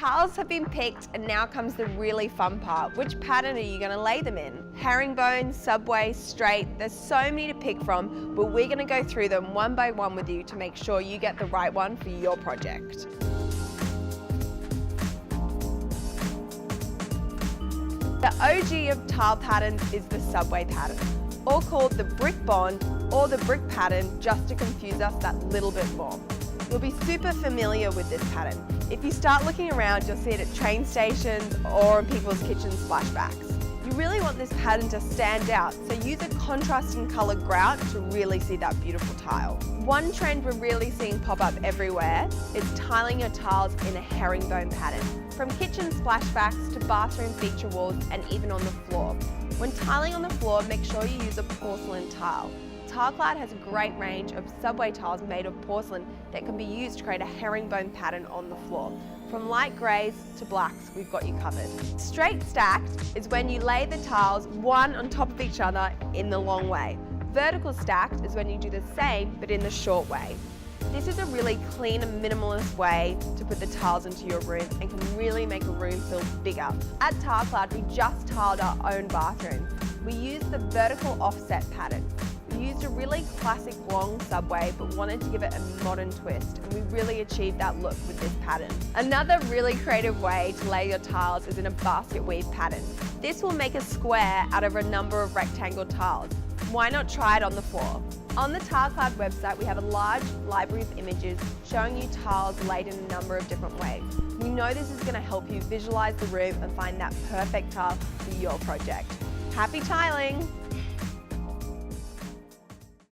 Tiles have been picked and now comes the really fun part. Which pattern are you going to lay them in? Herringbone, subway, straight, there's so many to pick from, but we're going to go through them one by one with you to make sure you get the right one for your project. The OG of tile patterns is the subway pattern, or called the brick bond or the brick pattern, just to confuse us that little bit more. You'll be super familiar with this pattern. If you start looking around, you'll see it at train stations or in people's kitchen splashbacks. You really want this pattern to stand out, so use a contrasting colour grout to really see that beautiful tile. One trend we're really seeing pop up everywhere is tiling your tiles in a herringbone pattern, from kitchen splashbacks to bathroom feature walls and even on the floor. When tiling on the floor, make sure you use a porcelain tile. TileCloud has a great range of subway tiles made of porcelain that can be used to create a herringbone pattern on the floor. From light greys to blacks, we've got you covered. Straight stacked is when you lay the tiles one on top of each other in the long way. Vertical stacked is when you do the same but in the short way. This is a really clean and minimalist way to put the tiles into your room and can really make a room feel bigger. At TileCloud, we just tiled our own bathroom. We used the vertical offset pattern. We used a really classic long subway but wanted to give it a modern twist, and we really achieved that look with this pattern. Another really creative way to lay your tiles is in a basket weave pattern. This will make a square out of a number of rectangle tiles. Why not try it on the floor? On the TileCloud website, we have a large library of images showing you tiles laid in a number of different ways. We know this is going to help you visualize the room and find that perfect tile for your project. Happy tiling!